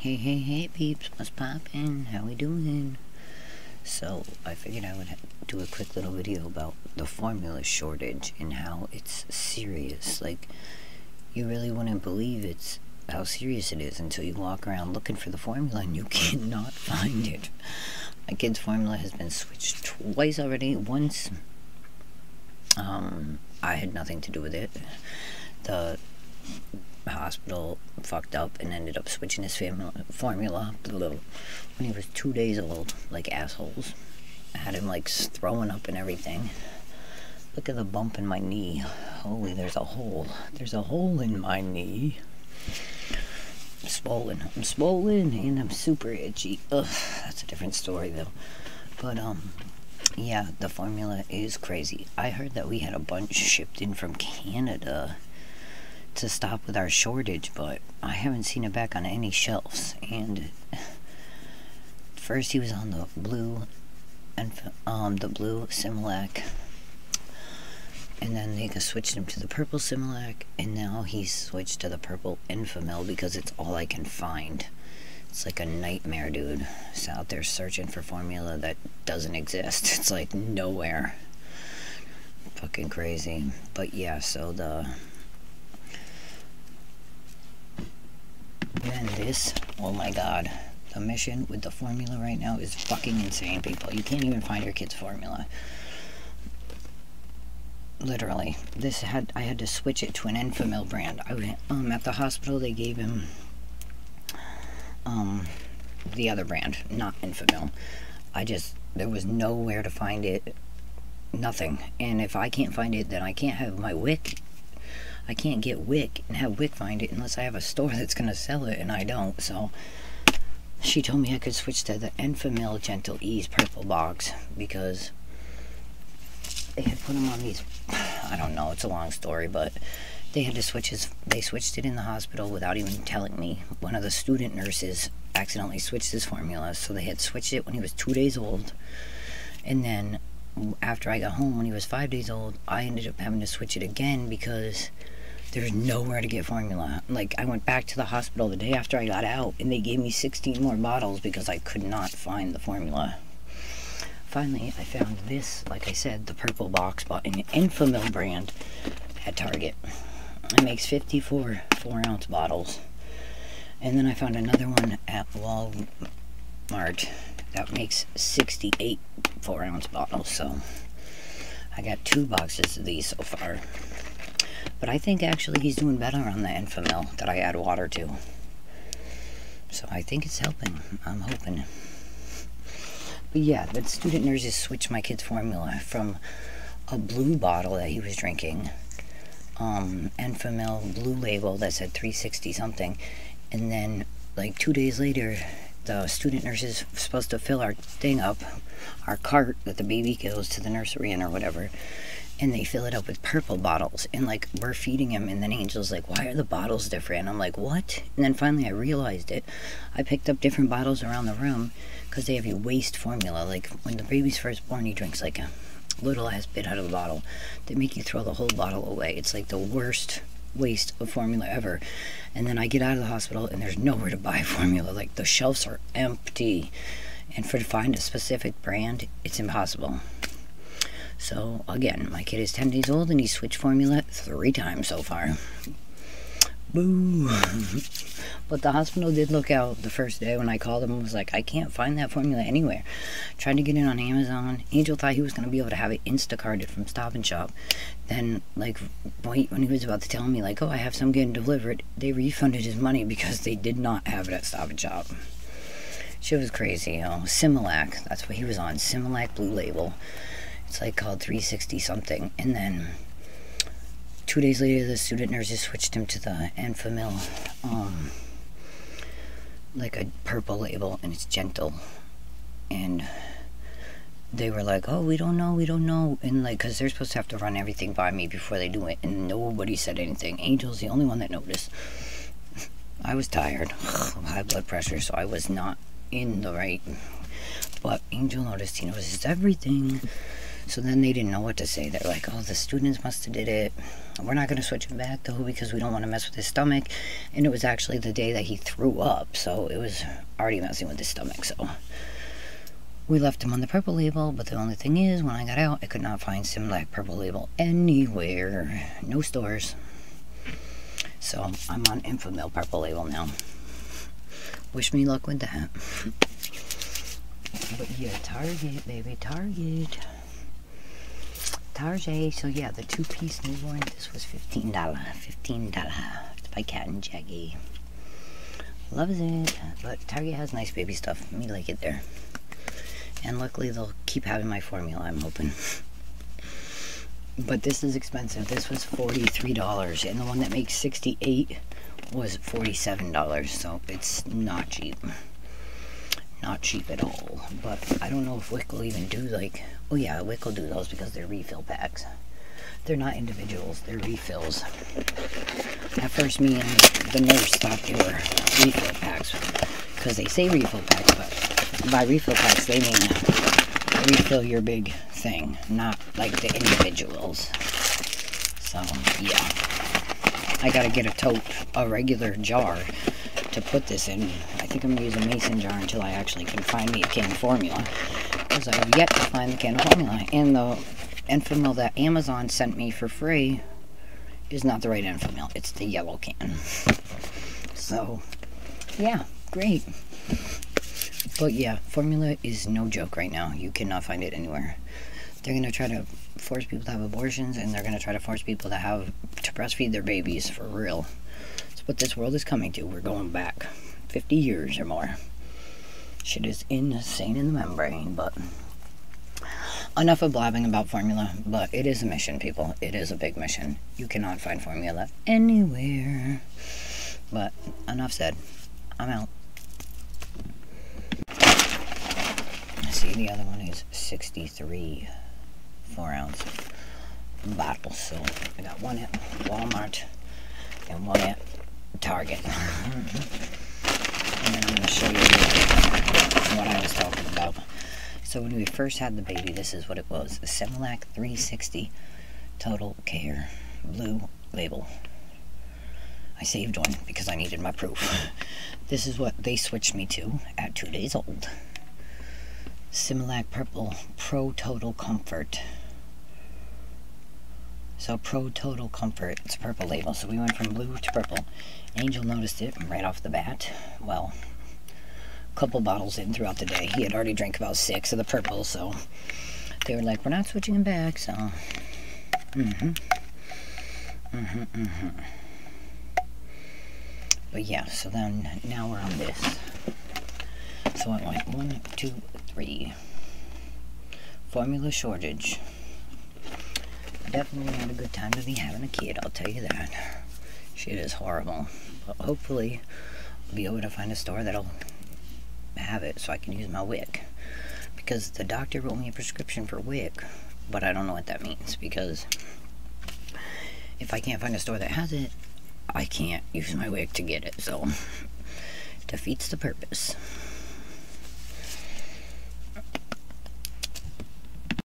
Hey peeps, what's poppin'? How we doing? So, I figured I would do a quick little video about the formula shortage and how it's serious. Like, you really wouldn't believe how serious it is until you walk around looking for the formula and you cannot find it. My kid's formula has been switched twice already. Once, I had nothing to do with it. The hospital fucked up and ended up switching his formula when he was 2 days old, like assholes. I had him like throwing up and everything. Look at the bump in my knee. Holy, there's a hole. There's a hole in my knee. I'm swollen and I'm super itchy. Ugh, that's a different story though. But yeah, the formula is crazy. I heard that we had a bunch shipped in from Canada to stop with our shortage, but I haven't seen it back on any shelves. And first he was on the blue SIMILAC, and then they switched him to the purple SIMILAC, and now he's switched to the purple ENFAMIL because it's all I can find. It's like a nightmare, dude. It's out there searching for formula that doesn't exist. It's like nowhere. Fucking crazy. But yeah, so and this, oh my god, the mission with the formula right now is fucking insane, people. You can't even find your kid's formula. Literally, I had to switch it to an ENFAMIL brand. I went at the hospital. They gave him the other brand, not ENFAMIL. There was nowhere to find it, nothing. And if I can't find it, then I can't have my WIC. I can't get WIC and have WIC find it unless I have a store that's gonna sell it, and I don't. So she told me I could switch to the ENFAMIL Gentle Ease purple box because they had put them on these, I don't know, it's a long story, but they had to they switched it in the hospital without even telling me. One of the student nurses accidentally switched his formula, so they had switched it when he was 2 days old, and then after I got home when he was 5 days old, I ended up having to switch it again because there's nowhere to get formula. Like, I went back to the hospital the day after I got out, and they gave me 16 more bottles because I could not find the formula. Finally, I found this, like I said, the purple box, bought an ENFAMIL brand at Target. It makes 54 4-ounce bottles. And then I found another one at Walmart that makes 68 4-ounce bottles. So I got 2 boxes of these so far. But I think actually he's doing better on the ENFAMIL that I add water to. So I think it's helping. I'm hoping. But yeah, the student nurses switched my kid's formula from a blue bottle that he was drinking, ENFAMIL blue label that said 360 something, and then like 2 days later, the student nurses were supposed to fill our thing up, our cart that the baby goes to the nursery in or whatever, and they fill it up with purple bottles, and like we're feeding him, and then Angel's like, why are the bottles different? I'm like, what? And then finally I realized it. I picked up different bottles around the room because they have you waste formula. Like when the baby's first born, he drinks like a little ass bit out of the bottle. They make you throw the whole bottle away. It's like the worst waste of formula ever. And then I get out of the hospital and there's nowhere to buy formula. Like the shelves are empty, and to find a specific brand, it's impossible. So again, my kid is 10 days old and he switched formula 3 times so far. Boo. But the hospital did look out the first day when I called him and was like, I can't find that formula anywhere. Tried to get it on Amazon. Angel thought he was going to be able to have it Instacarted from Stop and Shop. Then, like, when he was about to tell me, like, oh, I have some getting delivered, they refunded his money because they did not have it at Stop and Shop. Shit was crazy, SIMILAC, that's what he was on. SIMILAC blue label. It's like called 360 something. And then 2 days later, the student nurses switched him to the ENFAMIL, like a purple label, and it's gentle. And they were like, oh, we don't know. And like, because they're supposed to have to run everything by me before they do it, and nobody said anything. Angel's the only one that noticed. I was tired, high blood pressure, so I was not in the right. But Angel noticed, he notices everything. So then they didn't know what to say. They're like, oh, the students must have did it. We're not going to switch him back, though, because we don't want to mess with his stomach. And it was actually the day that he threw up, so it was already messing with his stomach. So we left him on the purple label, but the only thing is, when I got out, I could not find SIMILAC purple label anywhere. No stores. So I'm on ENFAMIL purple label now. Wish me luck with that. But yeah, Target, baby, Target. Target. So yeah, the 2-piece newborn, this was $15. $15. It's by Cat and Jackie. Loves it. But Target has nice baby stuff. Me like it there. And luckily they'll keep having my formula, I'm hoping. But this is expensive. This was $43, and the one that makes $68 was $47. So it's not cheap. Not cheap at all. But I don't know if WIC will even do like... Oh yeah, WIC will do those because they're refill packs. They're not individuals, they're refills. At first me and the nurse thought they were refill packs. Because they say refill packs, but by refill packs they mean refill your big thing, not like the individuals. So yeah, I gotta get a regular jar to put this in. I think I'm gonna use a mason jar until I actually can find me a can of formula, because I have yet to find the can of formula. And the ENFAMIL that Amazon sent me for free is not the right ENFAMIL, it's the yellow can. So yeah, great. But yeah, formula is no joke right now. You cannot find it anywhere. They're going to try to force people to have abortions, and they're going to try to force people to breastfeed their babies for real. That's what this world is coming to. We're going back 50 years or more. Shit is insane in the membrane, but enough of blabbing about formula. But it is a mission, people. It is a big mission. You cannot find formula anywhere. But enough said. I'm out. See, the other one is 63 4-ounce bottles. So I got one at Walmart and one at Target. And then I'm going to show you what I was talking about. So when we first had the baby, this is what it was. The SIMILAC 360 Total Care blue label. I saved one because I needed my proof. This is what they switched me to at 2 days old. SIMILAC Purple Pro Total Comfort. So Pro Total Comfort, it's a purple label. So we went from blue to purple. Angel noticed it right off the bat. Well, a couple bottles in throughout the day. He had already drank about 6 of the purple, so they were like, we're not switching him back, so... But yeah, so then now we're on this. So I went 1, 2, 3. Formula shortage. Definitely not a good time to be having a kid, I'll tell you that. Shit is horrible. But hopefully I'll be able to find a store that'll have it so I can use my WIC. Because the doctor wrote me a prescription for WIC, but I don't know what that means, because if I can't find a store that has it, I can't use my WIC to get it, so defeats the purpose.